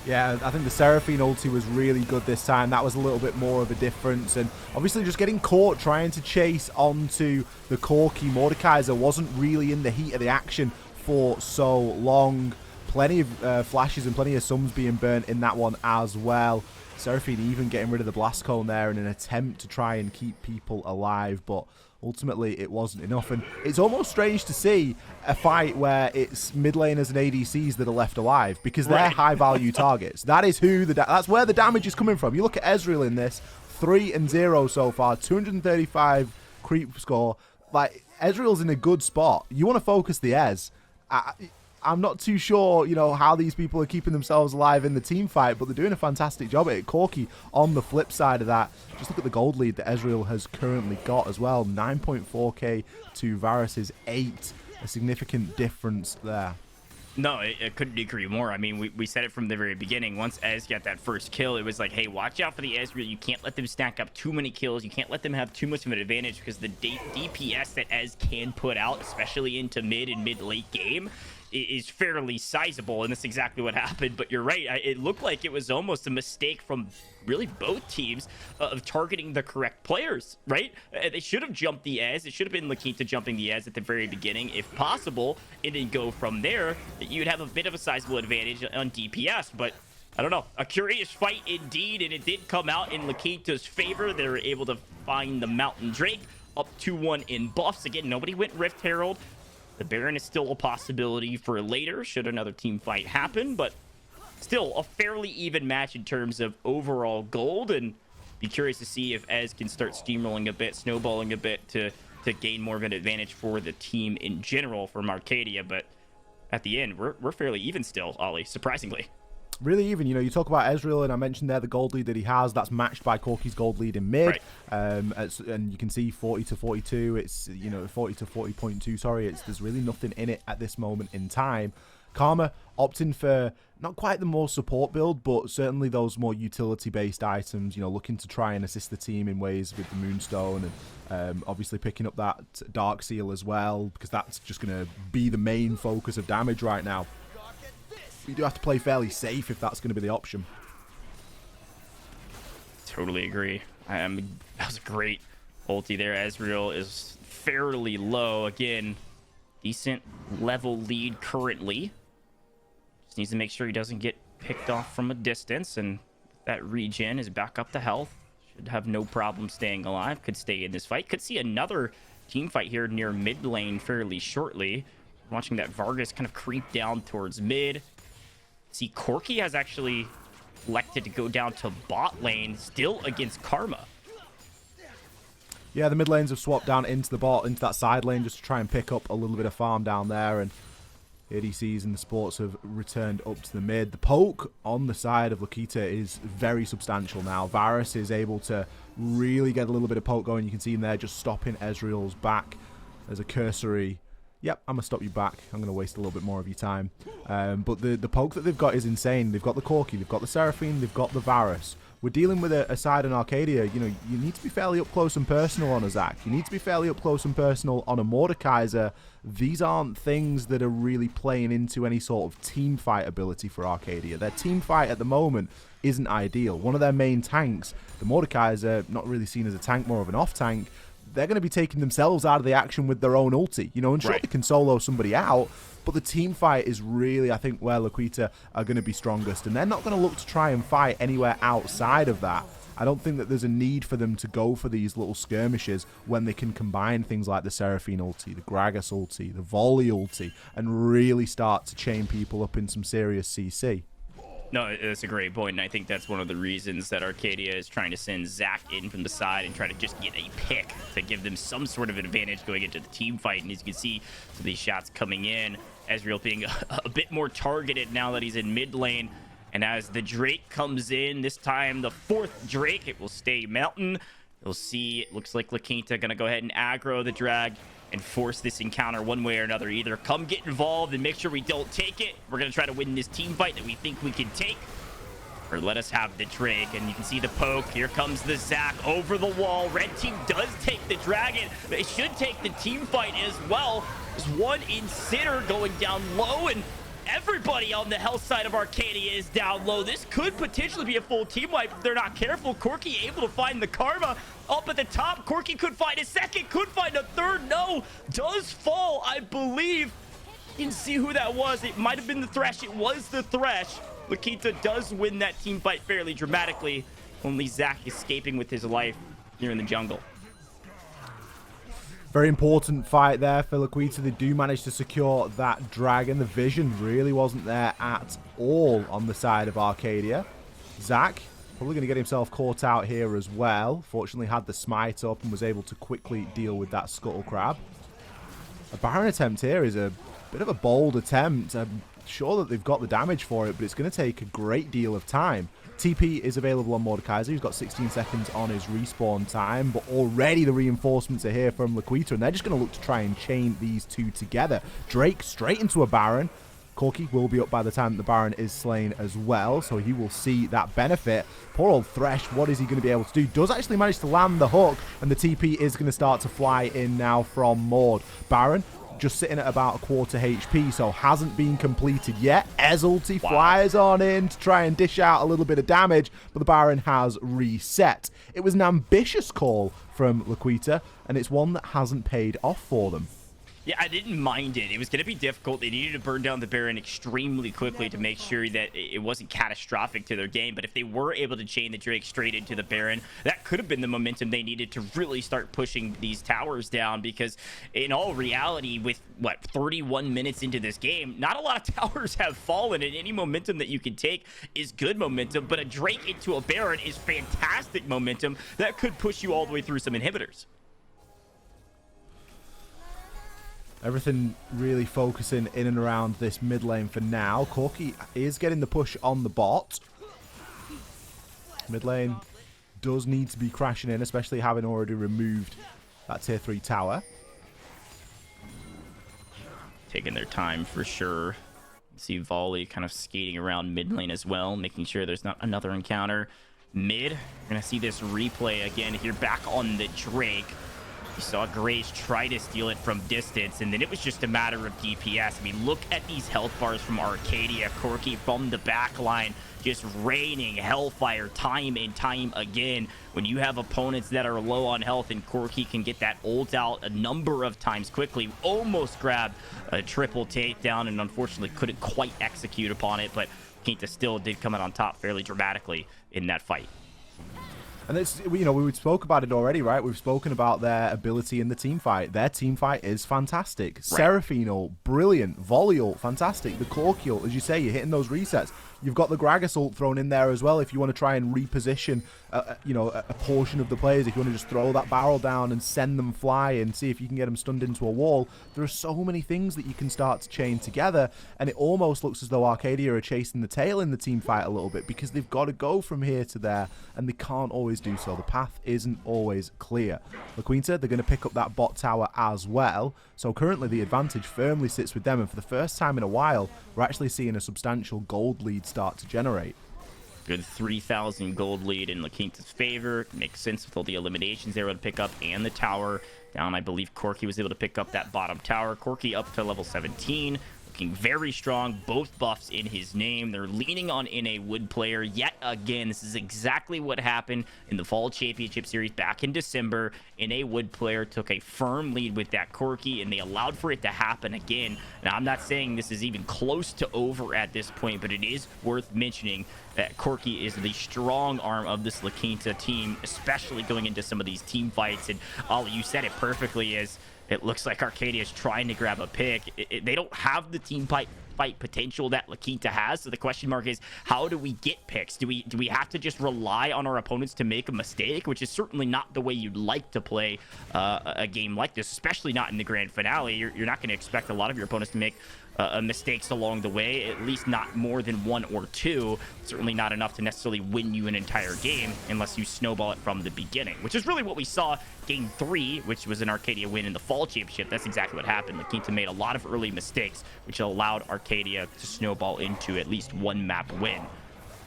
Yeah, I think the Seraphine ulti was really good this time. That was a little bit more of a difference. And obviously just getting caught trying to chase onto the Corki. Mordekaiser wasn't really in the heat of the action for so long. Plenty of flashes and plenty of sums being burnt in that one as well. Seraphine even getting rid of the blast cone there in an attempt to try and keep people alive, but ultimately it wasn't enough. And it's almost strange to see a fight where it's mid laners and ADCs that are left alive, because they're high value targets. That is who that's where the damage is coming from. You look at Ezreal in this, 3-0 so far, 235 creep score. Like, Ezreal's in a good spot. You want to focus the Ez. I'm not too sure, you know, how these people are keeping themselves alive in the team fight, but they're doing a fantastic job at it. Corki, on the flip side of that, just look at the gold lead that Ezreal has currently got as well. 9.4k to Varus's 8. A significant difference there. No, I couldn't agree more. I mean, we said it from the very beginning. Once Ez got that first kill, it was like, hey, watch out for the Ezreal. You can't let them stack up too many kills. You can't let them have too much of an advantage, because the DPS that Ez can put out, especially into mid and mid-late game, is fairly sizable, and that's exactly what happened. But you're right, it looked like it was almost a mistake from really both teams of targeting the correct players, right? They should have jumped the Ez. It should have been Lakita jumping the Ez at the very beginning, if possible, and then go from there. You'd have a bit of a sizable advantage on DPS, but I don't know. A curious fight indeed, and it did come out in Lakita's favor. They were able to find the Mountain Drake, up 2-1 in buffs. Again, nobody went Rift Herald. The Baron is still a possibility for later, should another team fight happen, but still a fairly even match in terms of overall gold, and be curious to see if Ez can start steamrolling a bit, snowballing a bit to gain more of an advantage for the team in general from Arcadia. But at the end, we're fairly even still, Ollie, surprisingly. Really even. You know, you talk about Ezreal, and I mentioned there the gold lead that he has. That's matched by Corki's gold lead in mid. Right. And you can see 40-42. It's, you know, 40-40.2. Sorry, there's really nothing in it at this moment in time. Karma opting for not quite the more support build, but certainly those more utility-based items. You know, looking to try and assist the team in ways with the Moonstone, and obviously picking up that Dark Seal as well, because that's just going to be the main focus of damage right now. You do have to play fairly safe if that's going to be the option. Totally agree. That was a great ulti there. Ezreal is fairly low. Again, decent level lead currently. Just needs to make sure he doesn't get picked off from a distance, and that regen is back up to health. should have no problem staying alive. Could stay in this fight. Could see another team fight here near mid lane fairly shortly. Watching that Vargas kind of creep down towards mid. See, Corki has actually elected to go down to bot lane, still against Karma. Yeah, the mid lanes have swapped down into the bot, into that side lane, just to try and pick up a little bit of farm down there. And ADCs and the sports have returned up to the mid. The poke on the side of Lakita is very substantial now. Varus is able to really get a little bit of poke going. You can see him there just stopping Ezreal's back. There's a cursory... Yep, I'm going to stop you back. I'm going to waste a little bit more of your time. But the poke that they've got is insane. They've got the Corki, they've got the Seraphine, they've got the Varus. We're dealing with a side in Arcadia. You know, you need to be fairly up close and personal on a Zac. You need to be fairly up close and personal on a Mordekaiser. These aren't things that are really playing into any sort of team fight ability for Arcadia. Their team fight at the moment isn't ideal. One of their main tanks, the Mordekaiser, not really seen as a tank, more of an off-tank, they're going to be taking themselves out of the action with their own ulti, you know, and sure, they can solo somebody out, but the team fight is really, I think, where Laquita are going to be strongest, and they're not going to look to try and fight anywhere outside of that. I don't think that there's a need for them to go for these little skirmishes when they can combine things like the Seraphine ulti, the Gragas ulti, the Volley ulti, and really start to chain people up in some serious CC. No, that's a great point, and I think that's one of the reasons that Arcadia is trying to send Zac in from the side and try to just get a pick to give them some sort of advantage going into the team fight. And as you can see, some of these shots coming in, Ezreal being a bit more targeted now that he's in mid lane. And as the Drake comes in, this time the fourth Drake, it will stay mountain. You'll see, it looks like La Quinta going to go ahead and aggro the drag and force this encounter one way or another. Either come get involved and make sure we don't take it. We're going to try to win this team fight that we think we can take. Or let us have the Drake. And you can see the poke. Here comes the Zac over the wall. Red team does take the dragon. They should take the team fight as well. There's one Insider going down low, and everybody on the health side of Arcadia is down low. This could potentially be a full team wipe if they're not careful. Corki able to find the Karma up at the top. Corki could find a second, could find a third. No, does fall, I believe. You can see who that was. It might have been the Thresh. It was the Thresh. Lakita does win that team fight fairly dramatically. Only Zac escaping with his life here in the jungle. Very important fight there for Laquita. They do manage to secure that dragon. The vision really wasn't there at all on the side of Arcadia. Zac probably going to get himself caught out here as well. Fortunately had the smite up and was able to quickly deal with that scuttle crab. A Baron attempt here is a bit of a bold attempt. I'm sure that they've got the damage for it, but it's going to take a great deal of time. TP is available on Mordekaiser. He's got 16 seconds on his respawn time, but already the reinforcements are here from Laquita, and they're just going to look to try and chain these two together. Drake straight into a Baron. Corki will be up by the time the Baron is slain as well, so he will see that benefit. Poor old Thresh, what is he going to be able to do? Does actually manage to land the hook, and the TP is going to start to fly in now from Mord. Baron just sitting at about a quarter HP, so hasn't been completed yet. Ulti flies on in to try and dish out a little bit of damage, but the Baron has reset. It was an ambitious call from Laquita, and it's one that hasn't paid off for them. Yeah, I didn't mind it. It was going to be difficult. They needed to burn down the Baron extremely quickly to make sure that it wasn't catastrophic to their game. But if they were able to chain the Drake straight into the Baron, that could have been the momentum they needed to really start pushing these towers down. Because in all reality, with, 31 minutes into this game, not a lot of towers have fallen. And any momentum that you can take is good momentum. But a Drake into a Baron is fantastic momentum that could push you all the way through some inhibitors. Everything really focusing in and around this mid lane for now. Corki is getting the push on the bot. Mid lane does need to be crashing in, especially having already removed that tier 3 tower. Taking their time for sure. See Volley kind of skating around mid lane as well, making sure there's not another encounter. Mid, we're going to see this replay again here back on the Drake. You saw Graves try to steal it from distance, and then it was just a matter of DPS. I mean, look at these health bars from Arcadia. Corki from the back line, just raining hellfire time and time again. When you have opponents that are low on health and Corki can get that ult out a number of times quickly, almost grabbed a triple takedown and unfortunately couldn't quite execute upon it, but Quinta still did come out on top fairly dramatically in that fight. And it's, you know, we spoke about it already, right? We've spoken about their ability in the team fight. Their team fight is fantastic. Right. Seraphine ult, brilliant. Volley ult, fantastic. The Corki ult, as you say, you're hitting those resets. You've got the Gragas ult thrown in there as well if you want to try and reposition, you know, a portion of the players. If you want to just throw that barrel down and send them fly and see if you can get them stunned into a wall. There are so many things that you can start to chain together, and it almost looks as though Arcadia are chasing the tail in the team fight a little bit because they've got to go from here to there, and they can't always do so. The path isn't always clear. LaQuinta, they're going to pick up that bot tower as well. So currently the advantage firmly sits with them, and for the first time in a while, we're actually seeing a substantial gold lead start to generate. Good 3,000 gold lead in LaQuinta's favor. Makes sense with all the eliminations they were able to pick up and the tower. Down, I believe Corki was able to pick up that bottom tower. Corki up to level 17. Looking very strong, both buffs in his name. They're leaning on NA Wood player yet again. This is exactly what happened in the Fall Championship Series back in December. NA Wood player took a firm lead with that Corki, and they allowed for it to happen again. Now, I'm not saying this is even close to over at this point, but it is worth mentioning that Corki is the strong arm of this LaQuinta team, especially going into some of these team fights. And Ollie, you said it perfectly, as it looks like Arcadia is trying to grab a pick. They don't have the team fight potential that LaQuinta has. So the question mark is, how do we get picks? Do we have to just rely on our opponents to make a mistake, which is certainly not the way you'd like to play a game like this, especially not in the grand finale. You're not going to expect a lot of your opponents to make mistakes along the way, at least not more than one or two. Certainly not enough to necessarily win you an entire game unless you snowball it from the beginning, which is really what we saw game 3, which was an Arcadia win in the Fall Championship. That's exactly what happened. LaQuinta made a lot of early mistakes, which allowed Arcadia to snowball into at least one map win.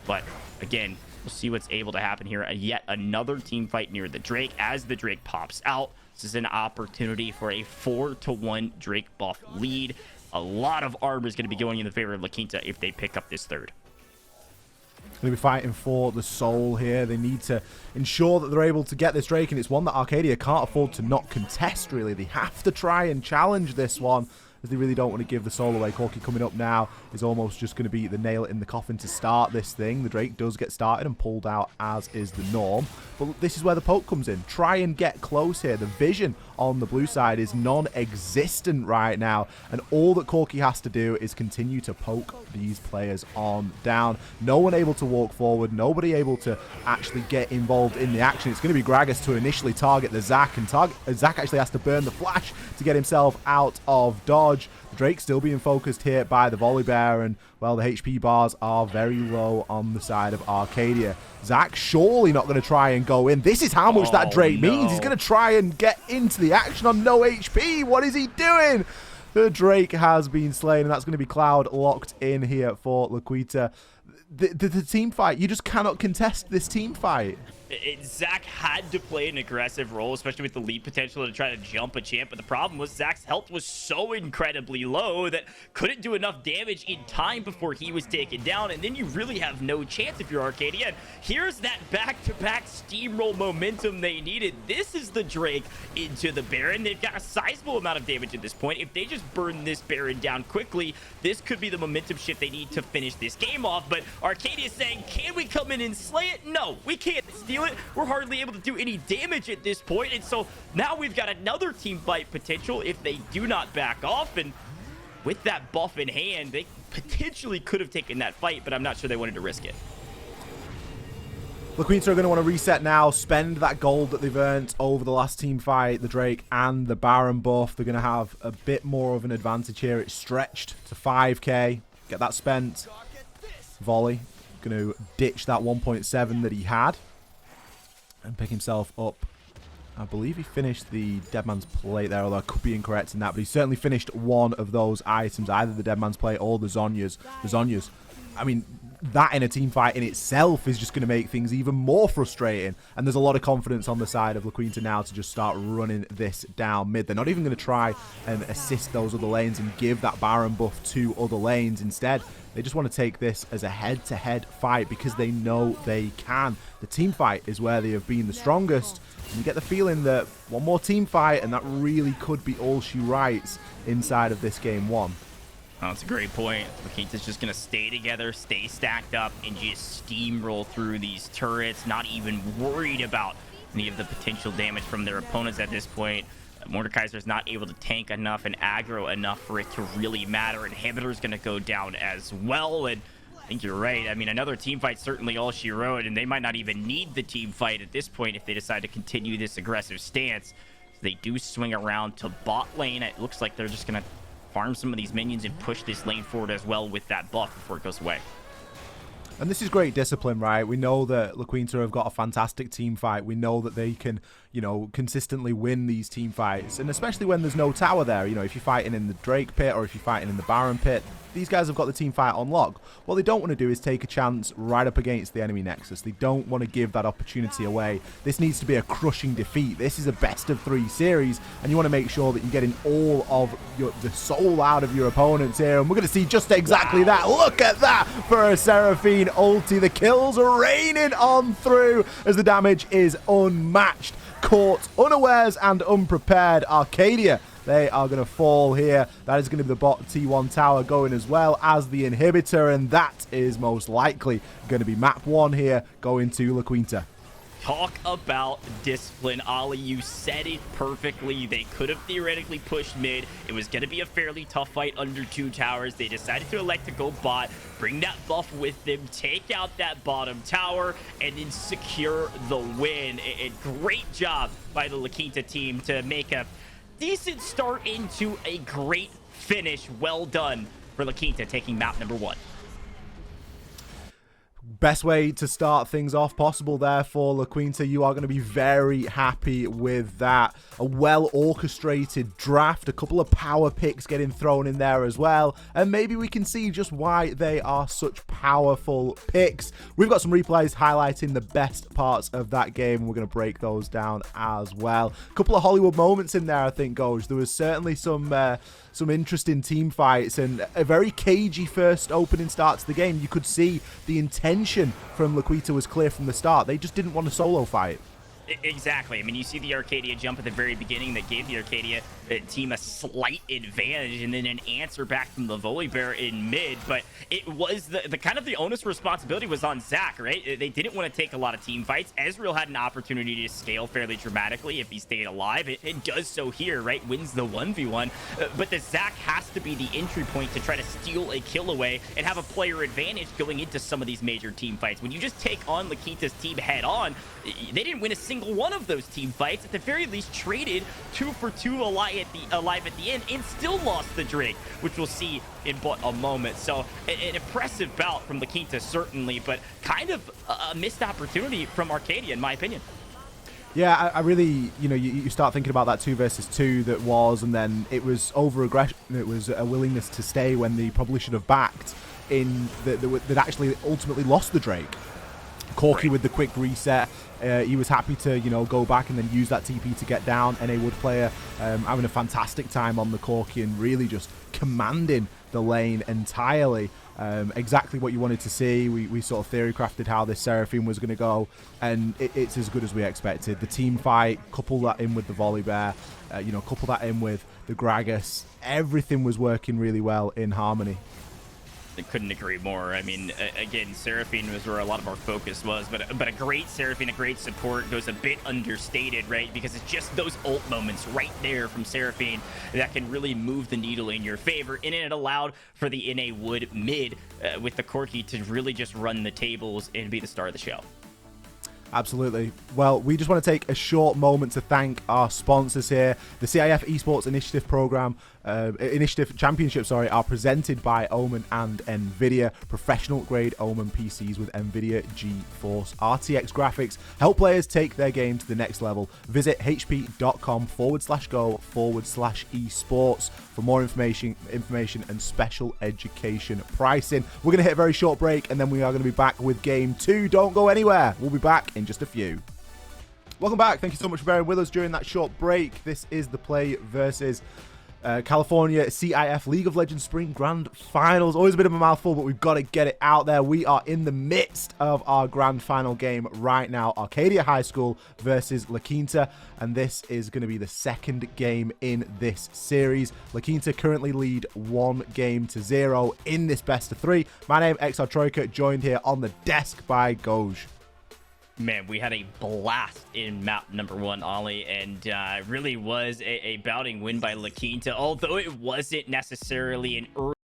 But again, we'll see what's able to happen here. Yet another team fight near the Drake. As the Drake pops out, this is an opportunity for a 4-1 Drake buff lead. A lot of armor is going to be going in the favor of LaQuinta if they pick up this third. Going to be fighting for the soul here. They need to ensure that they're able to get this Drake, and it's one that Arcadia can't afford to not contest, really. They have to try and challenge this one, as they really don't want to give the soul away. Corki coming up now is almost just going to be the nail in the coffin to start this thing. The Drake does get started and pulled out, as is the norm. But this is where the poke comes in. Try and get close here. The vision on the blue side is non-existent right now, and all that Corki has to do is continue to poke these players on down. No one able to walk forward, nobody able to actually get involved in the action. It's going to be Gragas to initially target the Zac, and Zac actually has to burn the flash to get himself out of dodge. Drake still being focused here by the Volley Bear, and, well, the HP bars are very low on the side of Arcadia. Zac surely not going to try and go in. This is how much that Drake means. He's going to try and get into the action on no HP. What is he doing? The Drake has been slain, and that's going to be Cloud locked in here for LaQuinta. The team fight, you just cannot contest this team fight. Zac had to play an aggressive role, especially with the lead potential to try to jump a champ, but the problem was Zac's health was so incredibly low that couldn't do enough damage in time before he was taken down, and then you really have no chance if you're Arcadia. And here's that back-to-back steamroll momentum they needed. This is the Drake into the Baron. They've got a sizable amount of damage at this point. If they just burn this Baron down quickly, this could be the momentum shift they need to finish this game off. But Arcadia is saying, can we come in and slay it? No, we can't steal it. We're hardly able to do any damage at this point, and so now we've got another team fight potential if they do not back off. And with that buff in hand, they potentially could have taken that fight, but I'm not sure they wanted to risk it. LaQuinta are going to want to reset now, spend that gold that they've earned over the last team fight, the Drake and the Baron buff. They're going to have a bit more of an advantage here. It's stretched to 5k. Get that spent. Volley going to ditch that 1.7 that he had and pick himself up. I believe he finished the Deadman's Plate there, although I could be incorrect in that, but he certainly finished one of those items, either the Deadman's Plate or the Zhonya's. I mean, that in a team fight in itself is just going to make things even more frustrating, and there's a lot of confidence on the side of LaQuinta now to just start running this down mid. They're not even going to try and assist those other lanes and give that Baron buff to other lanes. Instead, they just want to take this as a head-to-head fight because they know they can. The team fight is where they have been the strongest, and you get the feeling that one more team fight and that really could be all she writes inside of this game one. Oh, that's a great point. Laquita's just going to stay together, stay stacked up, and just steamroll through these turrets, not even worried about any of the potential damage from their opponents at this point. Mordekaiser's not able to tank enough and aggro enough for it to really matter. Inhibitor's going to go down as well, and I think you're right. I mean, another team fight certainly all she wrote, and they might not even need the team fight at this point if they decide to continue this aggressive stance. They do swing around to bot lane. It looks like they're just going to farm some of these minions and push this lane forward as well with that buff before it goes away. And this is great discipline, right? We know that LaQuinta have got a fantastic team fight. We know that they can, you know, consistently win these team fights. And especially when there's no tower there, you know, if you're fighting in the Drake pit or if you're fighting in the Baron pit, these guys have got the team fight on lock. What they don't want to do is take a chance right up against the enemy nexus. They don't want to give that opportunity away. This needs to be a crushing defeat. This is a best-of-3 series, and you want to make sure that you're getting all of the soul out of your opponents here. And we're going to see just exactly that. Look at that for a Seraphine ulti. The kills are raining on through as the damage is unmatched. Caught unawares and unprepared. Arcadia, they are going to fall here. That is going to be the bot T1 tower going as well as the inhibitor, and that is most likely going to be map 1 here going to LaQuinta. Talk about discipline, Ollie. You said it perfectly. They could have theoretically pushed mid. It was going to be a fairly tough fight under 2 towers. They decided to elect to go bot, bring that buff with them, take out that bottom tower, and then secure the win. A great job by the LaQuinta team to make a decent start into a great finish. Well done for LaQuinta taking map number 1. Best way to start things off possible there for LaQuinta. You are going to be very happy with that. A well-orchestrated draft, a couple of power picks getting thrown in there as well, and maybe we can see just why they are such powerful picks. We've got some replays highlighting the best parts of that game, and we're going to break those down as well. A couple of Hollywood moments in there, I think, Goj. There was certainly some interesting team fights and a very cagey first opening start to the game. You could see the intention from LaQuinta was clear from the start. They just didn't want a solo fight. Exactly. I mean, you see the Arcadia jump at the very beginning that gave the Arcadia team a slight advantage, and then an answer back from the Volibear in mid. But it was the kind of the onus responsibility was on Zach, right? They didn't want to take a lot of team fights. Ezreal had an opportunity to scale fairly dramatically if he stayed alive. It does so here, right? Wins the 1v1. But the Zach has to be the entry point to try to steal a kill away and have a player advantage going into some of these major team fights. When you just take on LaQuinta's team head on, they didn't win a single one of those team fights. At the very least, traded 2 for 2 alive at the end and still lost the Drake, which we'll see in but a moment. So an impressive bout from LaQuinta, certainly, but kind of a missed opportunity from Arcadia, in my opinion. Yeah, I really, you know, you start thinking about that 2 versus 2 that was, and then it was over-aggression. It was a willingness to stay when they probably should have backed in that actually ultimately lost the Drake. Corki with the quick reset. He was happy to, you know, go back and then use that TP to get down. NA Wood player having a fantastic time on the Corki and really just commanding the lane entirely. Exactly what you wanted to see. We sort of theory crafted how this Seraphine was going to go, and it's as good as we expected. The team fight, couple that in with the Volibear, you know, couple that in with the Gragas. Everything was working really well in harmony. I couldn't agree more. I mean, again, Seraphine was where a lot of our focus was, but a great Seraphine, a great support goes a bit understated, right? Because it's just those ult moments right there from Seraphine that can really move the needle in your favor, and it allowed for the NA Wood mid with the Corki to really just run the tables and be the star of the show. Absolutely. Well, we just want to take a short moment to thank our sponsors here. The CIF Esports Initiative Program, Championship, are presented by Omen and Nvidia. Professional grade Omen PCs with Nvidia GeForce RTX graphics help players take their game to the next level. Visit hp.com/go/esports for more information and special education pricing. We're going to hit a very short break, and then we are going to be back with game 2. Don't go anywhere. We'll be back in just a few. Welcome back. Thank you so much for bearing with us during that short break. This is the Play versus California CIF League of Legends Spring Grand Finals. Always a bit of a mouthful, but we've got to get it out there. We are in the midst of our grand final game right now. Arcadia High School versus La Quinta, and this is going to be the second game in this series. La Quinta currently lead 1-0 in this best of 3. My name is XR Troika, joined here on the desk by Goj. Man, we had a blast in map number 1, Ollie, and really was a bouting win by La Quinta, although it wasn't necessarily an early